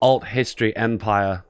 Alt History Empire.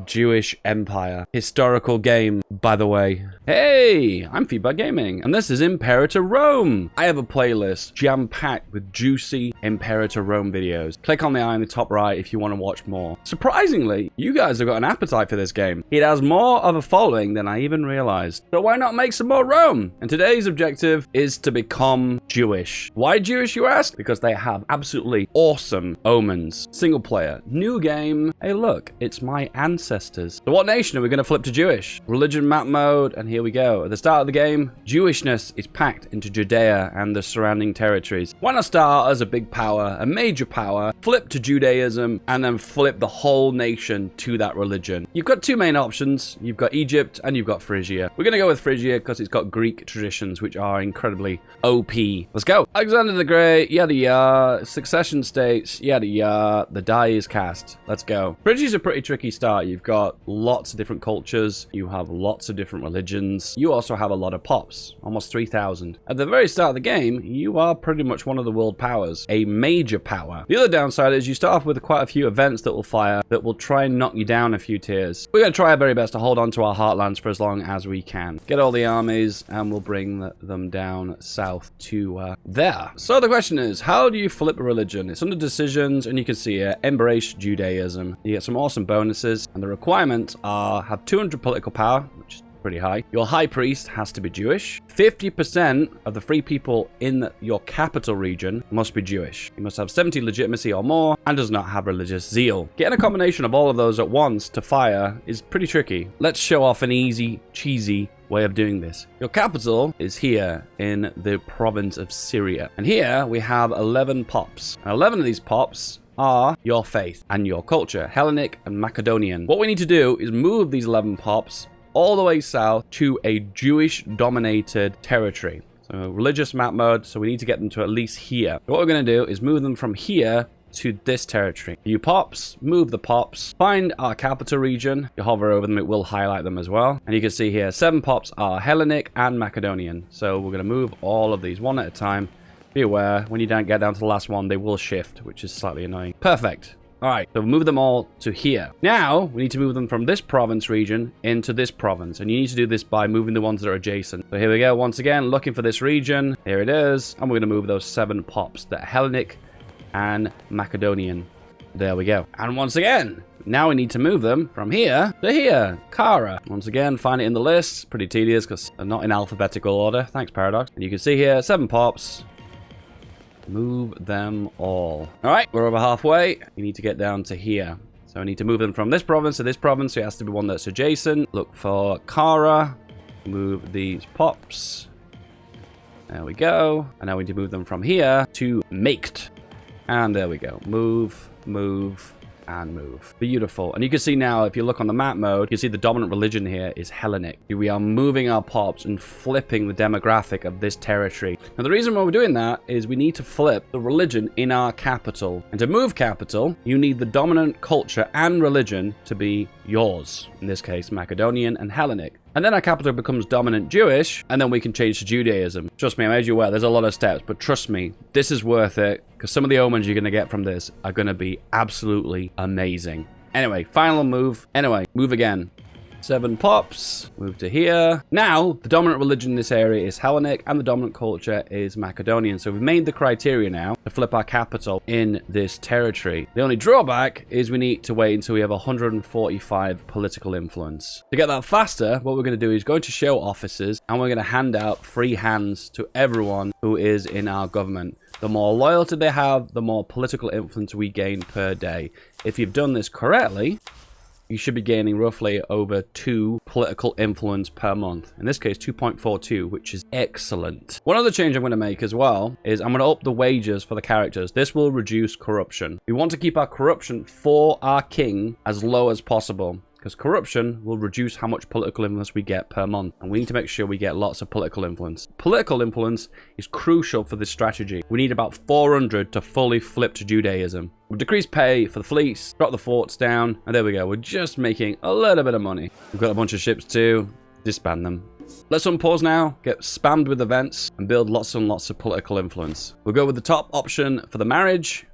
Jewish Empire. Historical game, by the way. Hey, I'm FeedBackGaming, and this is Imperator Rome. I have a playlist jam-packed with juicy Imperator Rome videos. Click on the eye in the top right if you want to watch more. Surprisingly, you guys have got an appetite for this game. It has more of a following than I even realized. So why not make some more Rome? And today's objective is to become Jewish. Why Jewish, you ask? Because they have absolutely awesome omens. Single player, new game. Hey look, it's my ancestors. So what nation are we going to flip to Jewish? Religion map mode, and here we go. At the start of the game, Jewishness is packed into Judea and the surrounding territories. Why not start as a big power, a major power, flip to Judaism, and then flip the whole nation to that religion? You've got two main options. You've got Egypt and you've got Phrygia. We're going to go with Phrygia because it's got Greek traditions, which are incredibly OP. Let's go. Alexander the Great, yada yada. Succession states, yada yada. The die is cast. Let's go. Phrygia's a pretty tricky start. You've got lots of different cultures. You have lots of different religions. You also have a lot of pops, almost 3,000. At the very start of the game, you are pretty much one of the world powers, a major power. The other downside is you start off with quite a few events that will fire that will try and knock you down a few tiers. We're going to try our very best to hold on to our heartlands for as long as we can. Get all the armies and we'll bring them down south to there. So the question is, how do you flip a religion? It's under decisions, and you can see here, embrace Judaism. You get some awesome bonuses, and the requirements are have 200 political power, which is pretty high. Your high priest has to be Jewish. 50% of the free people in your capital region must be Jewish. You must have 70 legitimacy or more and does not have religious zeal. Getting a combination of all of those at once to fire is pretty tricky. Let's show off an easy, cheesy way of doing this. Your capital is here in the province of Syria. And here we have 11 pops. And 11 of these pops are your faith and your culture, Hellenic and Macedonian. What we need to do is move these 11 pops all the way south to a Jewish-dominated territory. So religious map mode, so we need to get them to at least here. What we're going to do is move them from here to this territory. You pops, move the pops, find our capital region. You hover over them, it will highlight them as well. And you can see here, 7 pops are Hellenic and Macedonian. So we're going to move all of these one at a time. Be aware, when you don't get down to the last one, they will shift, which is slightly annoying. Perfect. All right, so move them all to here. Now, we need to move them from this province region into this province. And you need to do this by moving the ones that are adjacent. So here we go, once again, looking for this region. Here it is. And we're going to move those 7 pops, the Hellenic and Macedonian. There we go. And once again, now we need to move them from here to here. Kara. Once again, find it in the list. Pretty tedious because they're not in alphabetical order. Thanks, Paradox. And you can see here, 7 pops. Move them all. All right, we're over halfway. You need to get down to here. So I need to move them from this province to this province. So it has to be one that's adjacent. Look for Kara. Move these pops. There we go. And now we need to move them from here to Maked. And there we go. Move, move, and move. Beautiful. And you can see now, if you look on the map mode, you see the dominant religion here is Hellenic. We are moving our pops and flipping the demographic of this territory. Now, the reason why we're doing that is we need to flip the religion in our capital. And to move capital, you need the dominant culture and religion to be yours. In this case, Macedonian and Hellenic. And then our capital becomes dominant Jewish, and then we can change to Judaism. Trust me, I made you aware, there's a lot of steps, but trust me, this is worth it, because some of the omens you're going to get from this are going to be absolutely amazing. Anyway, final move. Anyway, move again. 7 pops. Move to here. Now, the dominant religion in this area is Hellenic, and the dominant culture is Macedonian. So we've made the criteria now to flip our capital in this territory. The only drawback is we need to wait until we have 145 political influence. To get that faster, what we're going to do is go to show officers, and we're going to hand out free hands to everyone who is in our government. The more loyalty they have, the more political influence we gain per day. If you've done this correctly, you should be gaining roughly over 2 political influence per month. In this case, 2.42, which is excellent. One other change I'm going to make as well is I'm going to up the wages for the characters. This will reduce corruption. We want to keep our corruption for our king as low as possible, because corruption will reduce how much political influence we get per month. And we need to make sure we get lots of political influence. Political influence is crucial for this strategy. We need about 400 to fully flip to Judaism. We'll decrease pay for the fleets, drop the forts down, and there we go. We're just making a little bit of money. We've got a bunch of ships too. Disband them. Let's unpause now, get spammed with events, and build lots and lots of political influence. We'll go with the top option for the marriage.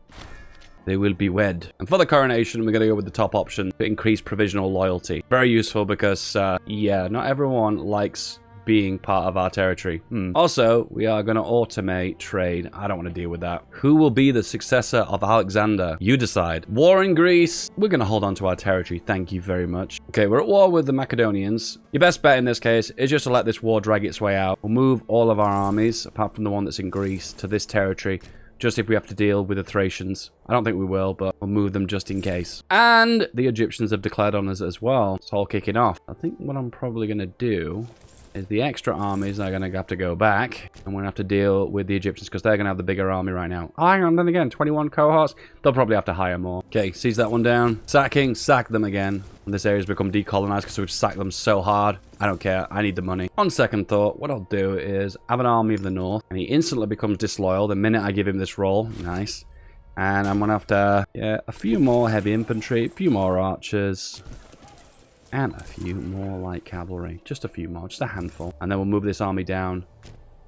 they will be wed. And for the coronation, we're going to go with the top option to increase provisional loyalty. Very useful because, yeah, not everyone likes being part of our territory. Also, we are going to automate trade. I don't want to deal with that. Who will be the successor of Alexander? You decide. War in Greece. We're going to hold on to our territory. Thank you very much. Okay, we're at war with the Macedonians. Your best bet in this case is just to let this war drag its way out. We'll move all of our armies, apart from the one that's in Greece, to this territory, just if we have to deal with the Thracians. I don't think we will, but we'll move them just in case. And the Egyptians have declared on us as well. It's all kicking off. I think what I'm probably going to do is the extra armies are going to have to go back. And we're going to have to deal with the Egyptians because they're going to have the bigger army right now. Oh, hang on, then again, 21 cohorts. They'll probably have to hire more. Okay, seize that one down. Sacking, sack them again. And this area's become decolonized because we've sacked them so hard. I don't care. I need the money. On second thought, what I'll do is have an army of the north. And he instantly becomes disloyal the minute I give him this role. Nice. And I'm going to have to, yeah, a few more heavy infantry, a few more archers. And a few more light cavalry. Just a few more. Just a handful. And then we'll move this army down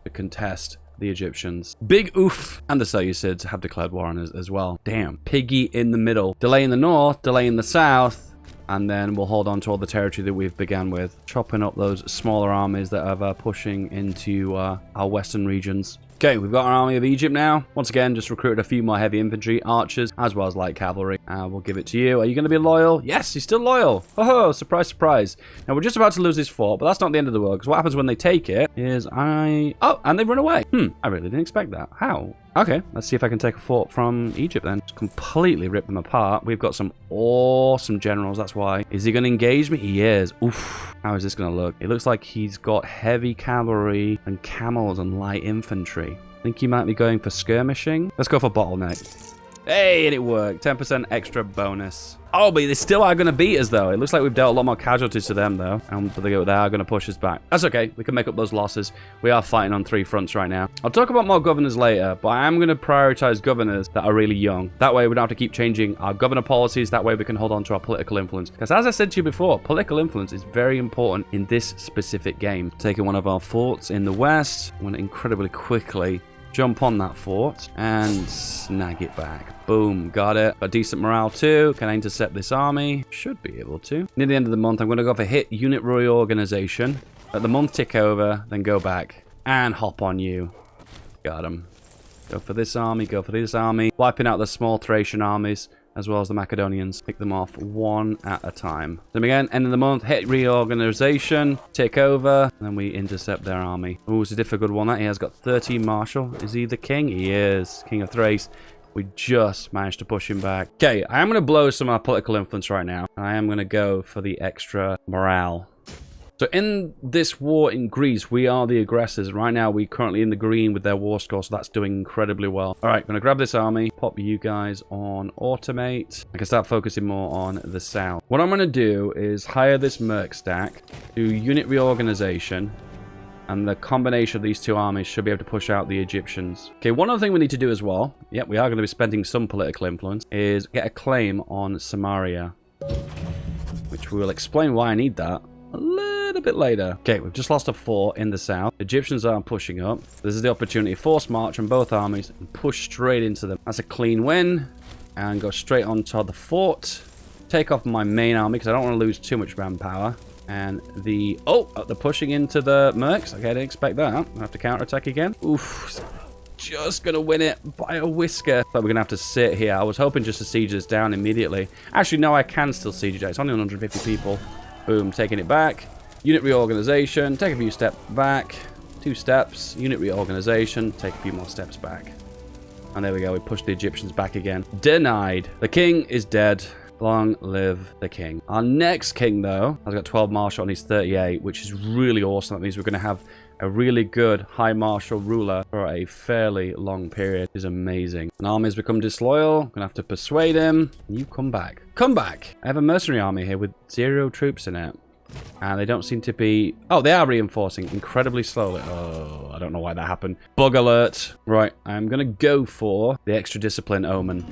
to contest the Egyptians. Big oof. And the Seleucids have declared war on us as well. Damn. Piggy in the middle. Delay in the north. Delay in the south. And then we'll hold on to all the territory that we've began with. Chopping up those smaller armies that are pushing into our western regions. Okay, we've got our army of Egypt now. Once again, just recruited a few more heavy infantry, archers, as well as light cavalry. We'll give it to you. Are you going to be loyal? Yes, he's still loyal. Oh, surprise, surprise. Now, we're just about to lose this fort, but that's not the end of the world, because what happens when they take it is Oh, and they run away. I really didn't expect that. How? Okay, let's see if I can take a fort from Egypt then. Just completely rip them apart. We've got some awesome generals, that's why. Is he going to engage me? He is. Oof. How is this going to look? It looks like he's got heavy cavalry and camels and light infantry. I think he might be going for skirmishing. Let's go for bottleneck. Hey, and it worked. 10% extra bonus. Oh, but they still are going to beat us, though. It looks like we've dealt a lot more casualties to them, though. And they are going to push us back. That's okay. We can make up those losses. We are fighting on 3 fronts right now. I'll talk about more governors later, but I am going to prioritize governors that are really young. That way, we don't have to keep changing our governor policies. That way, we can hold on to our political influence. Because as I said to you before, political influence is very important in this specific game. Taking one of our forts in the west. I want to incredibly quickly jump on that fort and snag it back. Boom, got it. Got decent morale too. Can I intercept this army? Should be able to. Near the end of the month, I'm going to go for hit unit reorganization. Let the month tick over, then go back and hop on you. Got him. Go for this army, go for this army. Wiping out the small Thracian armies, as well as the Macedonians. Pick them off one at a time. Then again, end of the month, hit reorganization, take over, and then we intercept their army. Oh, it's a difficult one. That he has got 13 marshal. Is he the king? He is. King of Thrace. We just managed to push him back. Okay, I am going to blow some of our political influence right now. I am going to go for the extra morale. So in this war in Greece, we are the aggressors. Right now, we're currently in the green with their war score, so that's doing incredibly well. All right, going to grab this army, pop you guys on automate. I can start focusing more on the south. What I'm going to do is hire this merc stack, do unit reorganization, and the combination of these two armies should be able to push out the Egyptians. Okay, one other thing we need to do as well, yep, we are going to be spending some political influence, is get a claim on Samaria, which we will explain why I need that a little bit later. Okay, we've just lost a fort in the south. Egyptians are pushing up. This is the opportunity. Force march on both armies and push straight into them. That's a clean win. And go straight onto the fort. Take off my main army because I don't want to lose too much manpower. And the... Oh, they're pushing into the mercs. Okay, I didn't expect that. I have to counterattack again. Oof. Just going to win it by a whisker. But we're going to have to sit here. I was hoping just to siege this down immediately. Actually, no, I can still siege it. It's only 150 people. Boom, taking it back. Unit reorganization, take a few steps back. 2 steps, unit reorganization, take a few more steps back. And there we go, we pushed the Egyptians back again. Denied. The king is dead. Long live the king. Our next king, though, has got 12 marshal and he's 38, which is really awesome. That means we're going to have a really good high marshal ruler for a fairly long period. Is amazing. An army has become disloyal. I'm gonna have to persuade him. You come back. Come back. I have a mercenary army here with 0 troops in it. And they don't seem to be... Oh, they are reinforcing incredibly slowly. Oh, I don't know why that happened. Bug alert. Right, I'm gonna go for the extra discipline omen.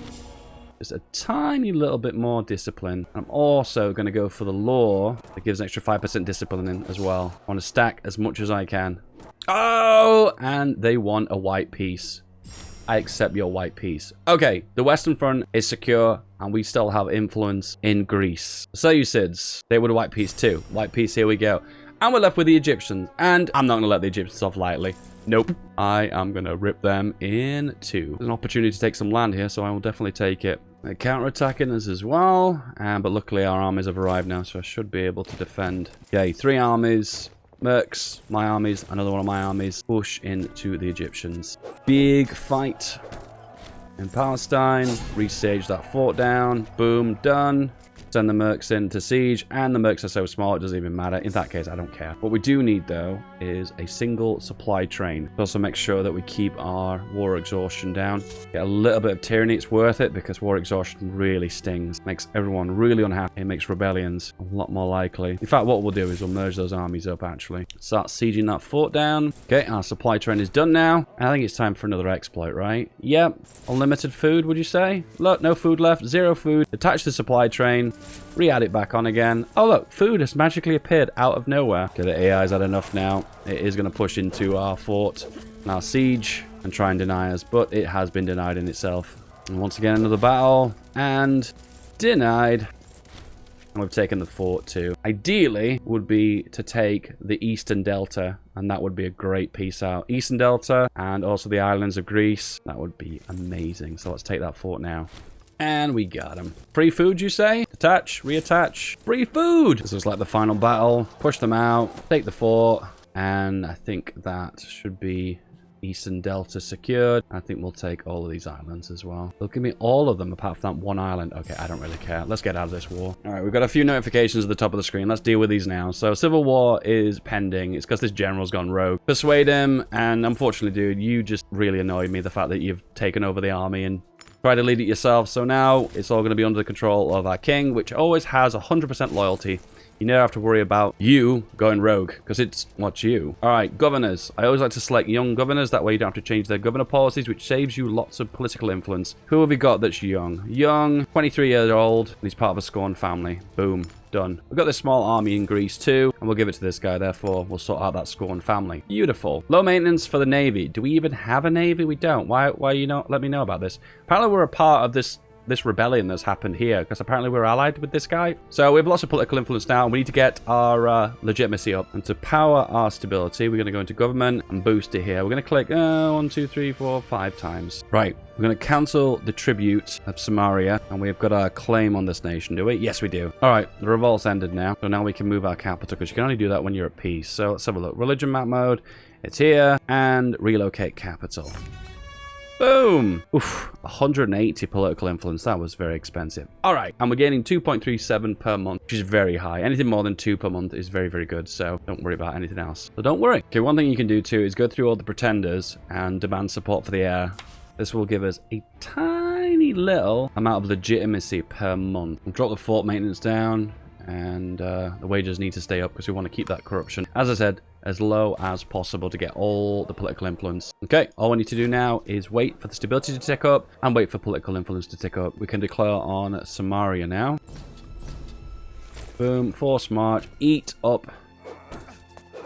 Just a tiny little bit more discipline. I'm also going to go for the law that gives an extra 5% discipline in as well. I want to stack as much as I can. Oh, and they want a white piece. I accept your white peace. Okay, the Western Front is secure, and we still have influence in Greece. Seleucids, they would have white peace too. White peace, here we go. And we're left with the Egyptians, and I'm not going to let the Egyptians off lightly. Nope. I am going to rip them in two. There's an opportunity to take some land here, so I will definitely take it. They're counter-attacking us as well, but luckily our armies have arrived now, so I should be able to defend. Okay, 3 armies. Mercs, my armies, another one of my armies. Push into the Egyptians. Big fight in Palestine. Restage that fort down. Boom, done. Send the mercs in to siege, and the mercs are so small it doesn't even matter. In that case, I don't care. What we do need, though, is a single supply train. Also make sure that we keep our war exhaustion down. Get a little bit of tyranny, it's worth it, because war exhaustion really stings. Makes everyone really unhappy. It makes rebellions a lot more likely. In fact, what we'll do is we'll merge those armies up, actually. Start sieging that fort down. Okay, our supply train is done now. I think it's time for another exploit, right? Yep. Unlimited food, would you say? Look, no food left. 0 food. Attach the supply train. Re-add it back on again. Oh, look, food has magically appeared out of nowhere. Okay, the AI's had enough now. It is going to push into our fort and our siege and try and deny us, but it has been denied in itself. And once again, another battle, and denied. And we've taken the fort too. Ideally, would be to take the Eastern Delta, and that would be a great piece out. Eastern Delta, and also the islands of Greece. That would be amazing. So let's take that fort now. And we got him. Free food, you say? Attach, reattach. Free food! This is like the final battle. Push them out, take the fort, and I think that should be Eastern Delta secured. I think we'll take all of these islands as well. They'll give me all of them apart from that one island. Okay, I don't really care. Let's get out of this war. All right, we've got a few notifications at the top of the screen. Let's deal with these now. So civil war is pending. It's because this general's gone rogue. Persuade him, and unfortunately, dude, you just really annoyed me. The fact that you've taken over the army and try to lead it yourself. So now it's all going to be under the control of our king, which always has 100% loyalty. You never have to worry about you going rogue, because it's what's you. All right, governors. I always like to select young governors. That way you don't have to change their governor policies, which saves you lots of political influence. Who have we got that's young? Young, 23 years old, and he's part of a scorned family. Boom. Done. We've got this small army in Greece too, and we'll give it to this guy. Therefore, we'll sort out that scorned family. Beautiful. Low maintenance for the navy. Do we even have a navy? We don't. Why you not let me know about this? Apparently, we're a part of this rebellion that's happened here, because apparently we're allied with this guy. So we have lots of political influence now, and we need to get our legitimacy up. And to power our stability, we're going to go into government and boost it here. We're going to click 1, 2, 3, 4, 5 times. Right. We're going to cancel the tribute of Samaria, and we've got our claim on this nation, do we? Yes, we do. All right, the revolt's ended now. So now we can move our capital, because you can only do that when you're at peace. So let's have a look. Religion map mode. It's here. And relocate capital. Boom! Oof, 180 political influence. That was very expensive. All right, and we're gaining 2.37 per month, which is very high. Anything more than 2 per month is very, very good, so don't worry about anything else. So don't worry. Okay, one thing you can do too is go through all the pretenders and demand support for the air. This will give us a tiny little amount of legitimacy per month. We'll drop the fort maintenance down, and the wages need to stay up because we want to keep that corruption, as I said, as low as possible to get all the political influence. Okay, all we need to do now is wait for the stability to tick up and wait for political influence to tick up. We can declare on Samaria now. Boom, force march, eat up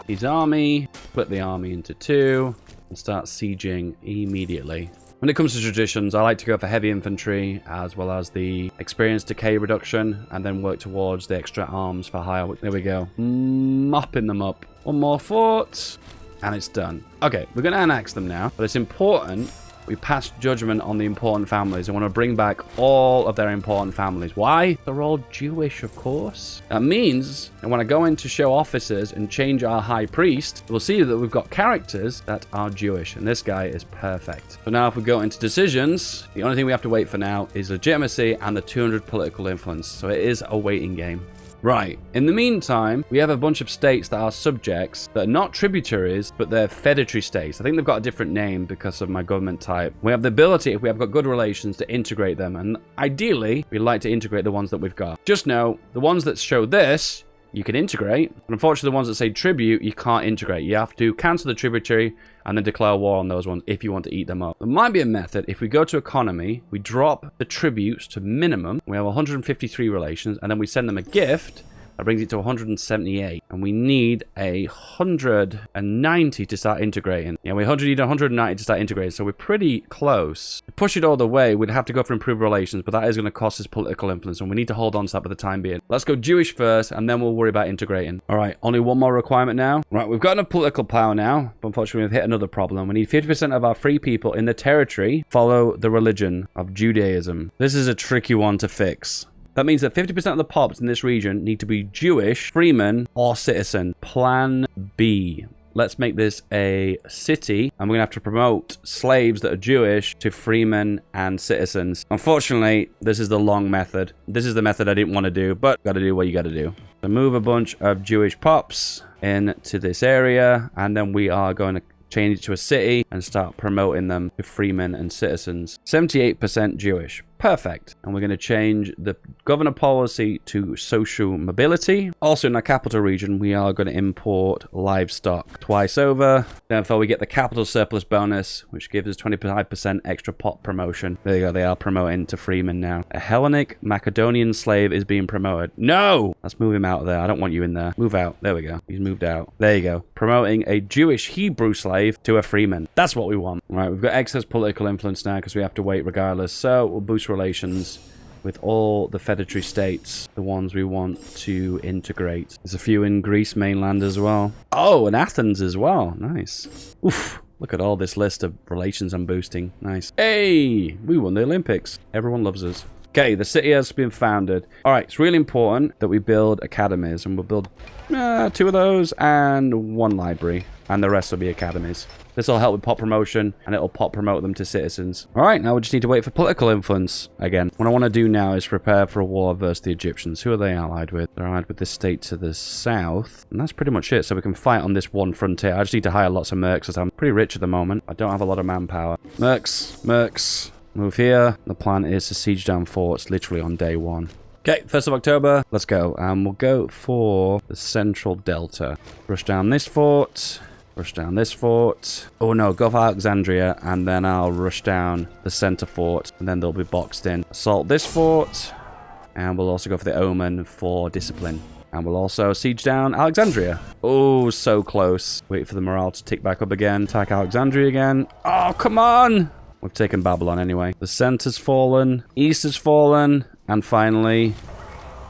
his army, split the army into 2, and start sieging immediately. When it comes to traditions, I like to go for heavy infantry as well as the experience decay reduction, and then work towards the extra arms for hire. There we go. Mopping them up. One more fort, and it's done. Okay, we're going to annex them now, but it's important we pass judgment on the important families. I want to bring back all of their important families. Why? They're all Jewish, of course. That means, and when I go in to show officers and change our high priest, we'll see that we've got characters that are Jewish, and this guy is perfect. So now if we go into decisions, the only thing we have to wait for now is legitimacy and the 200 political influence. So it is a waiting game. Right. In the meantime, we have a bunch of states that are subjects that are not tributaries, but they're feudatory states. I think they've got a different name because of my government type. We have the ability, if we have got good relations, to integrate them. And ideally, we'd like to integrate the ones that we've got. Just know, the ones that show this, you can integrate. But unfortunately, the ones that say tribute, you can't integrate. You have to cancel the tributary and then declare war on those ones if you want to eat them up. There might be a method. If we go to economy, we drop the tributes to minimum. We have 153 relations, and then we send them a gift That brings it to 178. And we need 190 to start integrating. Yeah, we need 190 to start integrating, so we're pretty close. To push it all the way, we'd have to go for improved relations, but that is going to cost us political influence, and we need to hold on to that for the time being. Let's go Jewish first, and then we'll worry about integrating. All right, only one more requirement now. Right, we've got enough political power now, but unfortunately we've hit another problem. We need 50% of our free people in the territory follow the religion of Judaism. This is a tricky one to fix. That means that 50% of the pops in this region need to be Jewish, freeman, or citizen. Plan B. Let's make this a city, and we're going to have to promote slaves that are Jewish to freemen and citizens. Unfortunately, this is the long method. This is the method I didn't want to do, but got to do what you got to do. So move a bunch of Jewish pops into this area, and then we are going to change it to a city and start promoting them to freemen and citizens. 78% Jewish. Perfect. And we're going to change the governor policy to social mobility. Also in our capital region, we are going to import livestock twice over. Therefore, we get the capital surplus bonus, which gives us 25% extra pot promotion. There you go. They are promoting to freemen now. A Hellenic Macedonian slave is being promoted. No! Let's move him out of there. I don't want you in there. Move out. There we go. He's moved out. There you go. Promoting a Jewish Hebrew slave to a freeman. That's what we want. All right, we've got excess political influence now because we have to wait regardless. So we'll boost relations with all the feudatory states, the ones we want to integrate. There's a few in Greece mainland as well. Oh, and Athens as well. Nice. Oof. Look at all this list of relations I'm boosting. Nice. Hey, we won the Olympics. Everyone loves us. Okay, the city has been founded. All right, it's really important that we build academies, and we'll build 2 of those and 1 library, and the rest will be academies. This will help with pop promotion, and it'll pop promote them to citizens. All right, now we just need to wait for political influence again. What I want to do now is prepare for a war versus the Egyptians. Who are they allied with? They're allied with this state to the south, and that's pretty much it. So we can fight on this one frontier. I just need to hire lots of mercs, as I'm pretty rich at the moment. I don't have a lot of manpower. Mercs. Move here. The plan is to siege down forts literally on day 1. Okay, 1st of October. Let's go. And we'll go for the central delta. Rush down this fort. Rush down this fort. Oh no, go for Alexandria, and then I'll rush down the center fort, and then they'll be boxed in. Assault this fort, and we'll also go for the Omen for discipline. And we'll also siege down Alexandria. Oh, so close. Wait for the morale to tick back up again. Attack Alexandria again. Oh, come on! We've taken Babylon anyway. The center's fallen. East has fallen. And finally,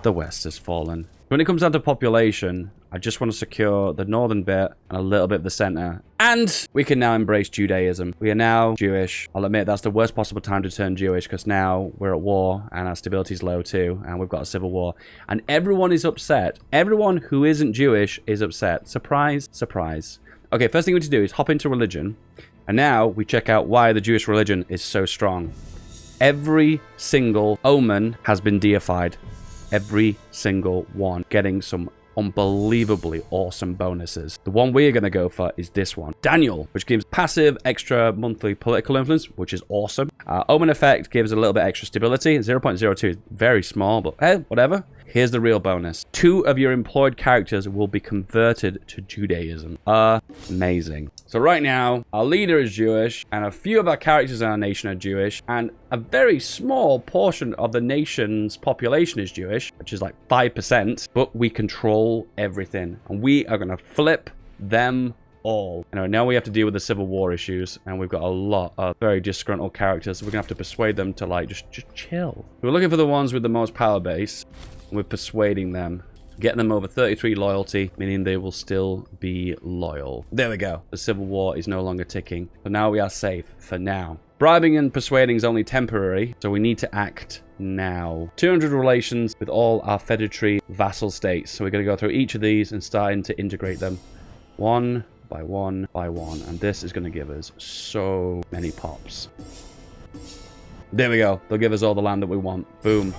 the west has fallen. When it comes down to population, I just want to secure the northern bit and a little bit of the center. And we can now embrace Judaism. We are now Jewish. I'll admit that's the worst possible time to turn Jewish, because now we're at war and our stability is low too. And we've got a civil war. And everyone is upset. Everyone who isn't Jewish is upset. Surprise, surprise. Okay, first thing we need to do is hop into religion. And now we check out why the Jewish religion is so strong. Every single omen has been deified. Every single one. Getting some unbelievably awesome bonuses. The one we're going to go for is this one. Daniel, which gives passive extra monthly political influence, which is awesome. Omen effect gives a little bit extra stability. 0.02 is very small, but hey, whatever. Here's the real bonus. 2 of your employed characters will be converted to Judaism. Amazing. So right now, our leader is Jewish, and a few of our characters in our nation are Jewish, and a very small portion of the nation's population is Jewish, which is like 5%, but we control everything, and we are going to flip them all. Anyway, now we have to deal with the civil war issues, and we've got a lot of very disgruntled characters, so we're going to have to persuade them to like just chill. We're looking for the ones with the most power base. We're persuading them. Getting them over 33 loyalty, meaning they will still be loyal. There we go. The civil war is no longer ticking. So now we are safe for now. Bribing and persuading is only temporary, so we need to act now. 200 relations with all our feudatory vassal states. So we're going to go through each of these and starting to integrate them one by one by one. And this is going to give us so many pops. There we go. They'll give us all the land that we want. Boom.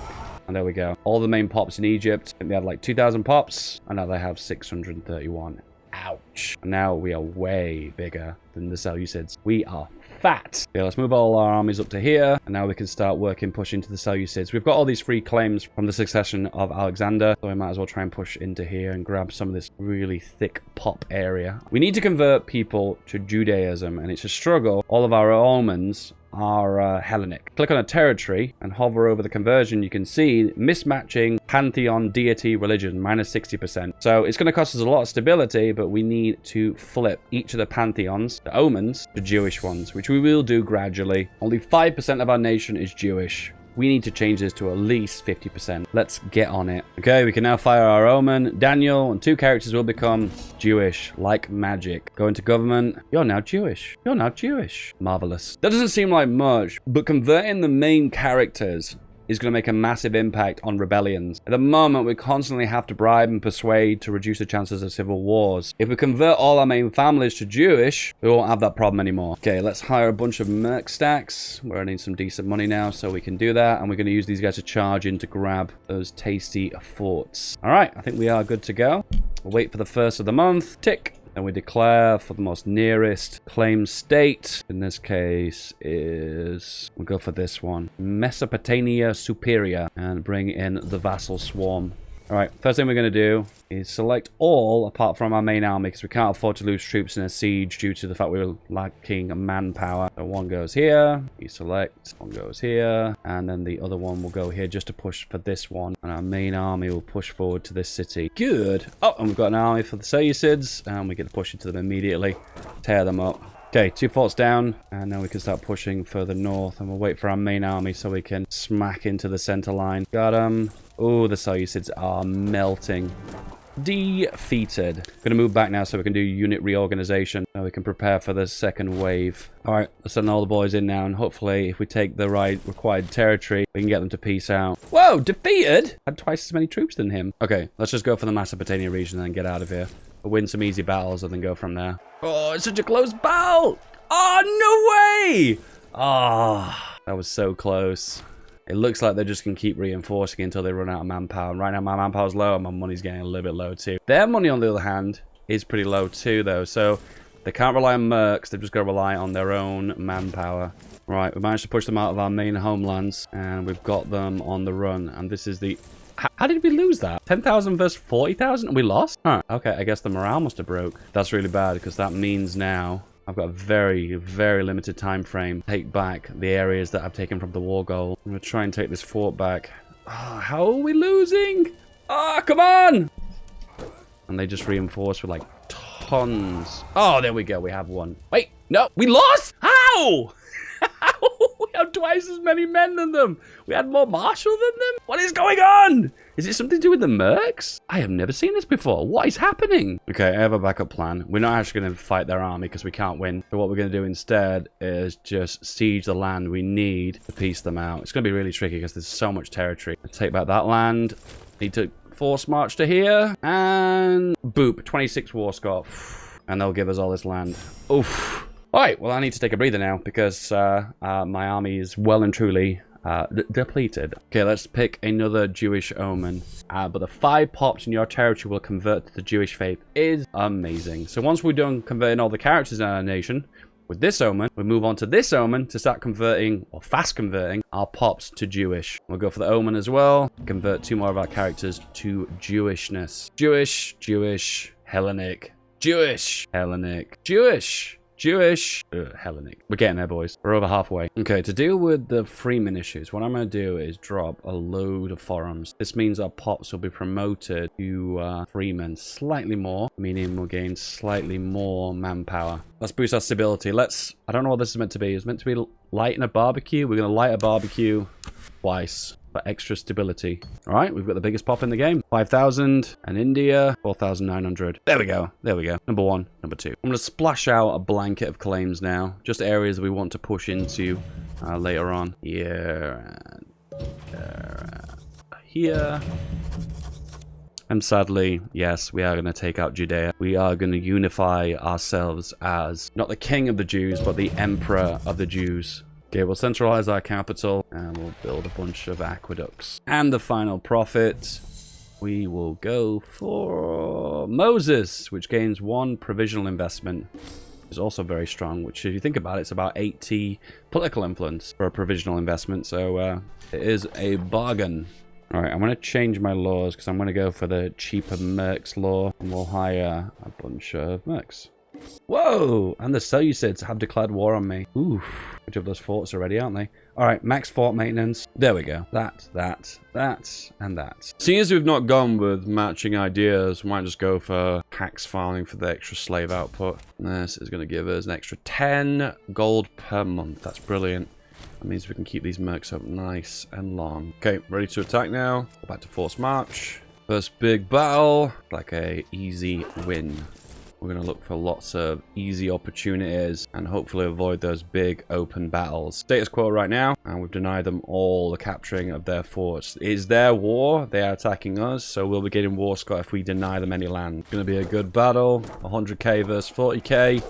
And there we go. All the main pops in Egypt. I think they had like 2,000 pops. And now they have 631. Ouch. And now we are way bigger than the Seleucids. We are fat. Okay, let's move all our armies up to here. And now we can start working, push into the Seleucids. We've got all these free claims from the succession of Alexander. So we might as well try and push into here and grab some of this really thick pop area. We need to convert people to Judaism. And it's a struggle. All of our omens are Hellenic. Click on a territory and hover over the conversion. You can see mismatching pantheon deity religion, minus 60%. So it's going to cost us a lot of stability, but we need to flip each of the pantheons, the omens, to Jewish ones, which we will do gradually. Only 5% of our nation is Jewish. We need to change this to at least 50%. Let's get on it. Okay, we can now fire our omen. Daniel and 2 characters will become Jewish, like magic. Go into government. You're now Jewish. You're now Jewish. Marvelous. That doesn't seem like much, but converting the main characters is going to make a massive impact on rebellions. At the moment, we constantly have to bribe and persuade to reduce the chances of civil wars. If we convert all our main families to Jewish, we won't have that problem anymore. Okay, let's hire a bunch of merc stacks. We're earning some decent money now, so we can do that. And we're going to use these guys to charge in to grab those tasty forts. All right, I think we are good to go. We'll wait for the first of the month. Tick. And we declare for the most nearest claim state. In this case we'll go for this one. Mesopotamia Superior. And bring in the vassal swarm. Alright, first thing we're going to do is select all apart from our main army, because we can't afford to lose troops in a siege due to the fact we're lacking manpower. So one goes here, you select, one goes here, and then the other one will go here just to push for this one. And our main army will push forward to this city. Good. Oh, and we've got an army for the Seleucids, and we get to push into them immediately. Tear them up. Okay, 2 forts down, and now we can start pushing further north, and we'll wait for our main army so we can smack into the center line. Got them. Oh, the Seleucids are melting. Defeated. Gonna move back now so we can do unit reorganization. Now we can prepare for the second wave. Alright, let's send all the boys in now, and hopefully if we take the right required territory, we can get them to peace out. Whoa, defeated? Had twice as many troops than him. Okay, let's just go for the Mesopotamia region and then get out of here. We'll win some easy battles and then go from there. Oh, it's such a close battle! Oh, no way! Ah, that was so close. It looks like they're just going to keep reinforcing until they run out of manpower. And right now, my manpower's low, and my money's getting a little bit low, too. Their money, on the other hand, is pretty low, too, though. So they can't rely on mercs. They've just got to rely on their own manpower. Right, we managed to push them out of our main homelands, and we've got them on the run. And this is the... How did we lose that? 10,000 versus 40,000? We lost? Huh. Okay, I guess the morale must have broke. That's really bad, because that means now I've got a very, very limited time frame to take back the areas that I've taken from the war goal. I'm going to try and take this fort back. Oh, how are we losing? Oh, come on! And they just reinforce with like tons. Oh, there we go. We have one. Wait, no, we lost? How? We have twice as many men than them. We had more marshal than them. What is going on? Is it something to do with the mercs? I have never seen this before. What is happening? Okay, I have a backup plan. We're not actually going to fight their army because we can't win. So what we're going to do instead is just siege the land we need to piece them out. It's going to be really tricky because there's so much territory. Let's take back that land. Need to force march to here. And boop, 26 war score. And they'll give us all this land. Oof. Alright, well I need to take a breather now because my army is well and truly depleted. Okay, let's pick another Jewish omen. But the 5 pops in your territory will convert to the Jewish faith is amazing. So once we're done converting all the characters in our nation, with this omen, we move on to this omen to start converting, or fast converting, our pops to Jewish. We'll go for the omen as well. Convert 2 more of our characters to Jewishness. Jewish, Jewish, Hellenic. Jewish, Hellenic, Jewish. Jewish, Hellenic. We're getting there, boys. We're over halfway. Okay, to deal with the freeman issues, what I'm going to do is drop a load of forums. This means our pops will be promoted to freemen slightly more, meaning we'll gain slightly more manpower. Let's boost our stability. I don't know what this is meant to be. It's meant to be lighting a barbecue. We're going to light a barbecue twice for extra stability. All right, we've got the biggest pop in the game. 5,000, and India, 4,900. There we go. There we go. Number 1, number 2. I'm going to splash out a blanket of claims now. Just areas we want to push into later on. Here and here. And sadly, yes, we are going to take out Judea. We are going to unify ourselves as not the king of the Jews, but the emperor of the Jews. Okay, we'll centralize our capital and we'll build a bunch of aqueducts. And the final profit, we will go for Moses, which gains 1 provisional investment. Is also very strong, which if you think about it, it's about 80 political influence for a provisional investment. So it is a bargain. All right, I'm going to change my laws because I'm going to go for the cheaper mercs law. And we'll hire a bunch of mercs. Whoa! And the Seleucids have declared war on me. Ooh. Which of those forts already, aren't they? Alright, max fort maintenance. There we go. That, and that. Seeing as we've not gone with matching ideas, we might just go for tax farming for the extra slave output. This is going to give us an extra 10 gold per month. That's brilliant. That means we can keep these mercs up nice and long. Okay, ready to attack now. Go back to force march. First big battle. Like a easy win. We're going to look for lots of easy opportunities and hopefully avoid those big open battles. Status quo right now, and we've denied them all the capturing of their forts. It is their war. They are attacking us, so we'll be getting war score if we deny them any land. It's going to be a good battle. 100k versus 40k,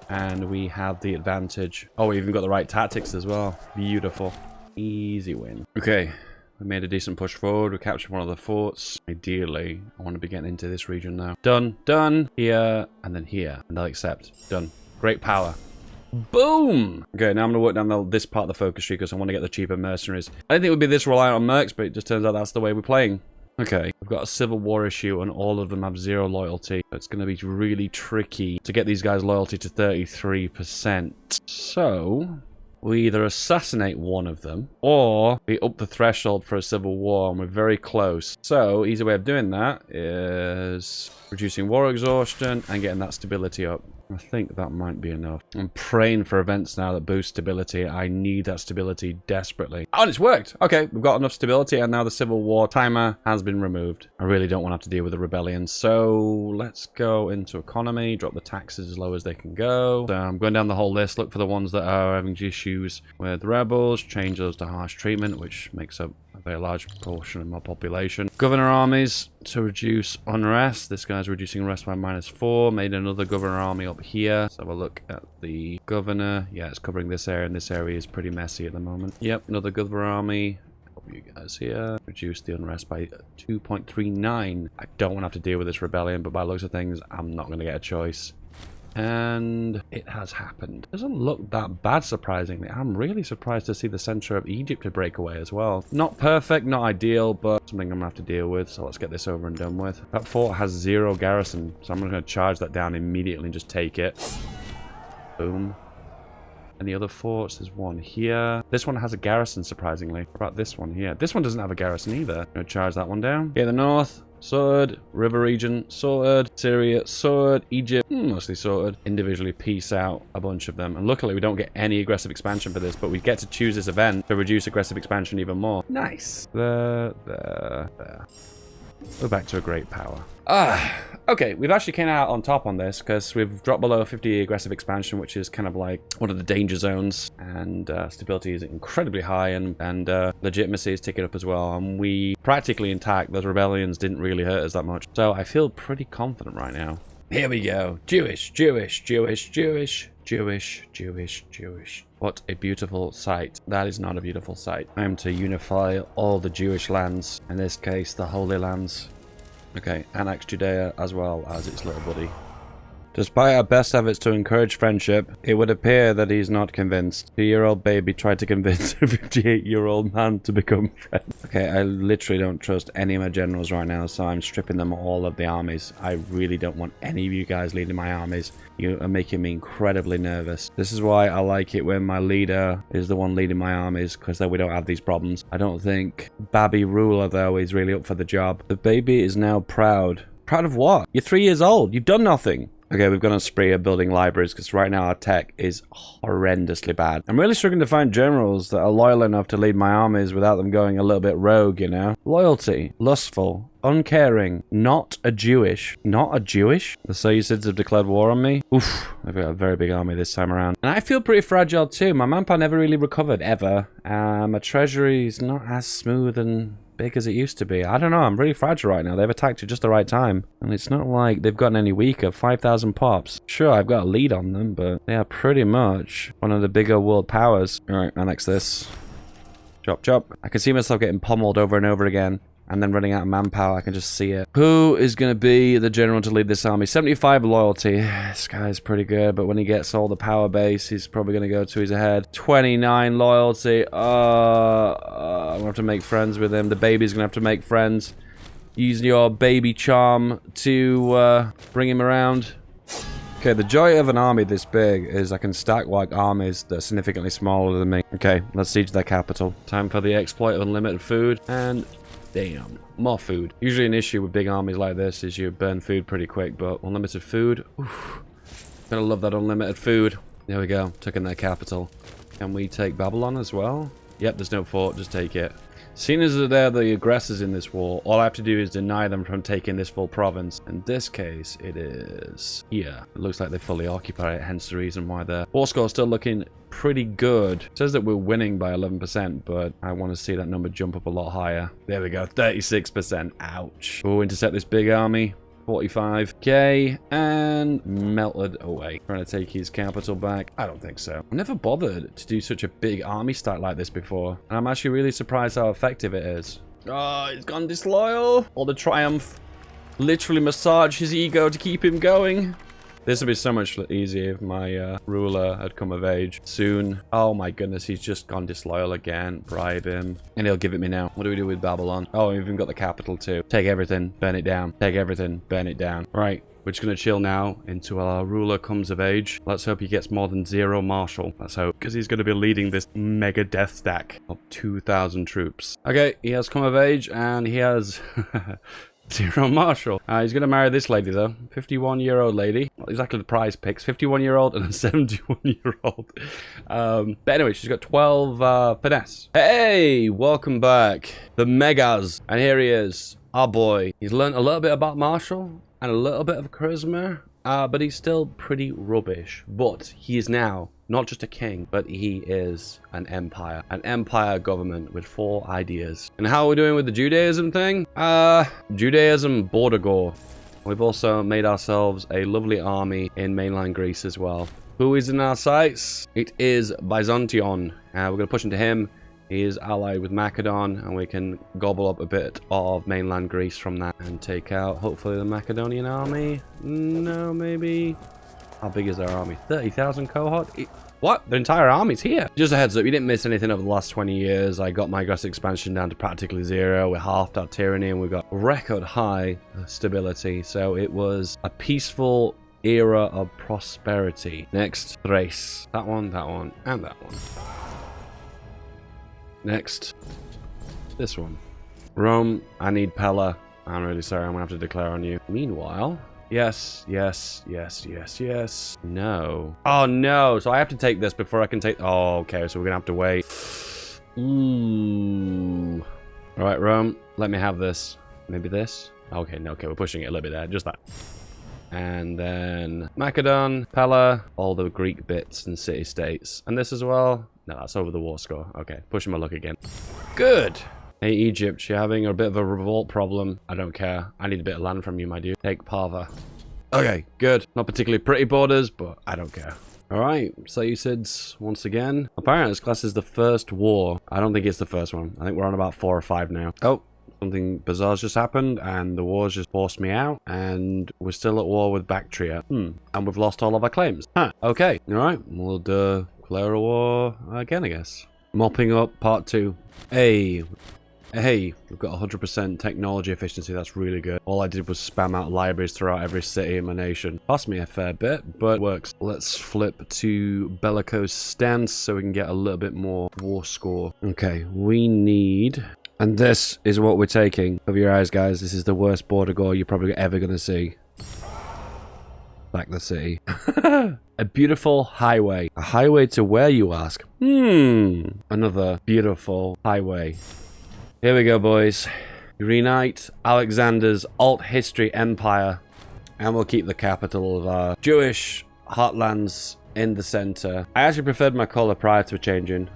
and we have the advantage. Oh, we even got the right tactics as well. Beautiful. Easy win. Okay. We made a decent push forward. We captured one of the forts. Ideally, I want to be getting into this region now. Done. Done. Here. And then here. And they'll accept. Done. Great power. Boom! Okay, now I'm going to work down this part of the focus tree because I want to get the cheaper mercenaries. I didn't think we'd be this reliant on mercs, but it just turns out that's the way we're playing. Okay, we've got a civil war issue and all of them have 0 loyalty. It's going to be really tricky to get these guys loyalty to 33%. So we either assassinate one of them, or we up the threshold for a civil war, and we're very close. So, easy way of doing that is reducing war exhaustion and getting that stability up. I think that might be enough. I'm praying for events now that boost stability. I need that stability desperately. Oh, and it's worked! Okay, we've got enough stability, and now the civil war timer has been removed. I really don't want to have to deal with the rebellion, so let's go into economy, drop the taxes as low as they can go. So I'm going down the whole list, look for the ones that are having issues with rebels, change those to harsh treatment, which makes up a very large proportion of my population. Governor armies to reduce unrest. This guy's reducing unrest by -4. Made another governor army up here. Let's have a look at the governor. Yeah, it's covering this area, and this area is pretty messy at the moment. Yep, another governor army. You guys here. Reduce the unrest by 2.39. I don't want to have to deal with this rebellion, but by the looks of things, I'm not going to get a choice. And it has happened. Doesn't look that bad, surprisingly. I'm really surprised to see the center of Egypt to break away as well. Not perfect, not ideal, but something I'm gonna have to deal with. So let's get this over and done with. That fort has 0 garrison, so I'm gonna charge that down immediately and just take it. Boom. Any other forts? There's one here. This one has a garrison, surprisingly. What about this one here? This one doesn't have a garrison either. I'm gonna charge that one down. Okay, the north. Sorted. River region, sorted. Syria, sorted. Egypt, mostly sorted. Individually piece out a bunch of them. And luckily, we don't get any aggressive expansion for this, but we get to choose this event to reduce aggressive expansion even more. Nice. There. We're back to a great power. Okay, we've actually came out on top on this because we've dropped below 50 aggressive expansion, which is kind of like one of the danger zones, and stability is incredibly high, and legitimacy is ticking up as well, and we practically intact. Those rebellions didn't really hurt us that much, so I feel pretty confident right now. Here we go. Jewish. What a beautiful sight. That is not a beautiful sight. I am to unify all the Jewish lands, in this case the Holy Lands. Okay, annex Judea as well as its little buddy. Despite our best efforts to encourage friendship, it would appear that he's not convinced. A 2-year-old baby tried to convince a 58-year-old man to become friends. Okay, I literally don't trust any of my generals right now, so I'm stripping them all of the armies. I really don't want any of you guys leading my armies. You are making me incredibly nervous. This is why I like it when my leader is the one leading my armies, because then we don't have these problems. I don't think Baby Ruler, though, is really up for the job. The baby is now proud. Proud of what? You're 3 years old. You've done nothing. Okay, we've gone on a spree of building libraries because right now our tech is horrendously bad. I'm really struggling to find generals that are loyal enough to lead my armies without them going a little bit rogue, you know? Loyalty, lustful, uncaring, not a Jewish. Not a Jewish? The Seleucids have declared war on me. Oof, I've got a very big army this time around. And I feel pretty fragile too. My manpower never really recovered, ever. My treasury is not as smooth and big as it used to be. I don't know, I'm really fragile right now. They've attacked at just the right time. And it's not like they've gotten any weaker. 5,000 pops. Sure, I've got a lead on them, but they are pretty much one of the bigger world powers. Alright, annex this. Chop, chop. I can see myself getting pummeled over and over again. And then running out of manpower, I can just see it. Who is going to be the general to lead this army? 75 loyalty. This guy's pretty good, but when he gets all the power base, he's probably going to go to his head. 29 loyalty. I'm going to have to make friends with him. The baby's going to have to make friends. Use your baby charm to bring him around. Okay, the joy of an army this big is I can stack like armies that are significantly smaller than me. Okay, let's siege their capital. Time for the exploit of unlimited food, and damn, more food. Usually an issue with big armies like this is you burn food pretty quick, but unlimited food, oof. Gonna love that unlimited food. There we go, taking their capital. Can we take Babylon as well? Yep, there's no fort, just take it. Seeing as they're the aggressors in this war, all I have to do is deny them from taking this full province. In this case, it is here. It looks like they fully occupy it, hence the reason why their war score is still looking pretty good. It says that we're winning by 11%, but I want to see that number jump up a lot higher. There we go, 36%. Ouch. We'll intercept this big army. 45k and melted away. Trying to take his capital back. I don't think so. I never bothered to do such a big army stack like this before, and I'm actually really surprised how effective it is. Oh, he's gone disloyal. All the triumph literally massage his ego to keep him going. This would be so much easier if my ruler had come of age soon. Oh my goodness, he's just gone disloyal again. Bribe him. And he'll give it me now. What do we do with Babylon? Oh, we've even got the capital too. Take everything, burn it down. Take everything, burn it down. Right, we're just going to chill now until our ruler comes of age. Let's hope he gets more than 0 marshal. Let's hope, because he's going to be leading this mega death stack of 2,000 troops. Okay, he has come of age and he has... 0 marshal. He's going to marry this lady, though. 51-year-old lady. Not exactly the prize picks. 51-year-old and a 71-year-old. But anyway, she's got 12 finesse. Hey, welcome back. The Megas. And here he is. Our boy. He's learned a little bit about martial and a little bit of charisma. But he's still pretty rubbish. But he is now not just a king, but he is an empire government with 4 ideas. And how are we doing with the Judaism thing? Judaism border gore. We've also made ourselves a lovely army in mainland Greece as well. Who is in our sights? It is Byzantion. We're going to push into him. He is allied with Macedon, and we can gobble up a bit of mainland Greece from that and take out, hopefully, the Macedonian army. No, maybe. How big is our army? 30,000 cohort? What? The entire army's here. Just a heads up, you didn't miss anything over the last 20 years. I got my aggressive expansion down to practically 0. We halved our tyranny and we got record high stability. So it was a peaceful era of prosperity. Next, Thrace. That one, and that one. Next, this one. Rome, I need Pella. I'm really sorry, I'm gonna have to declare on you. Meanwhile, yes. No. Oh no, so I have to take this before I can take... Oh, okay, so we're gonna have to wait. Ooh. All right, Rome, let me have this. Maybe this? Okay, no, okay, we're pushing it a little bit there, just that. And then Macedon, Pella, all the Greek bits and city-states. And this as well? No, that's over the war score. Okay, pushing my luck again. Good. Hey, Egypt, you're having a bit of a revolt problem. I don't care. I need a bit of land from you, my dude. Take Parva. Okay, good. Not particularly pretty borders, but I don't care. All right, Seleucids once again. Apparently, this class is the first war. I don't think it's the first one. I think we're on about 4 or 5 now. Oh, something bizarre's just happened, and the war's just forced me out, and we're still at war with Bactria. And we've lost all of our claims. Huh, okay. All right, we'll declare a war again, I guess. Mopping up part 2. Hey, we've got 100% technology efficiency. That's really good. All I did was spam out libraries throughout every city in my nation. Cost me a fair bit, but it works. Let's flip to bellicose stance so we can get a little bit more war score. Okay, we need... And this is what we're taking. Cover your eyes, guys. This is the worst border gore you're probably ever going to see. Back the city. A beautiful highway. A highway to where, you ask? Another beautiful highway. Here we go, boys. Reunite Alexander's alt history empire, and we'll keep the capital of our Jewish heartlands in the center. I actually preferred my color prior to changing.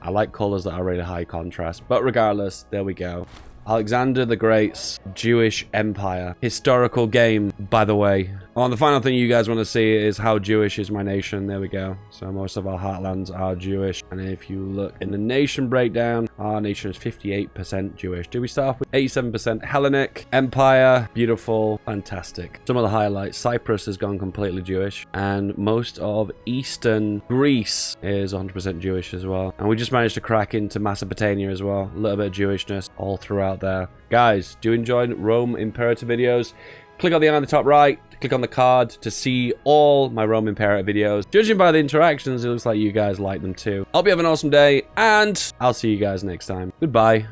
I like colors that are really high contrast, but regardless, there we go. Alexander the Great's Jewish Empire. Historical game, by the way. Oh, and the final thing you guys want to see is how Jewish is my nation. There we go. So most of our heartlands are Jewish. And if you look in the nation breakdown, our nation is 58% Jewish. Do we start off with 87% Hellenic? Empire, beautiful, fantastic. Some of the highlights. Cyprus has gone completely Jewish. And most of Eastern Greece is 100% Jewish as well. And we just managed to crack into Mesopotamia as well. A little bit of Jewishness all throughout there. Guys, do you enjoy Rome Imperator videos? Click on the eye on the top right. Click on the card to see all my Rome Imperator videos. Judging by the interactions, it looks like you guys like them too. Hope you have an awesome day, and I'll see you guys next time. Goodbye.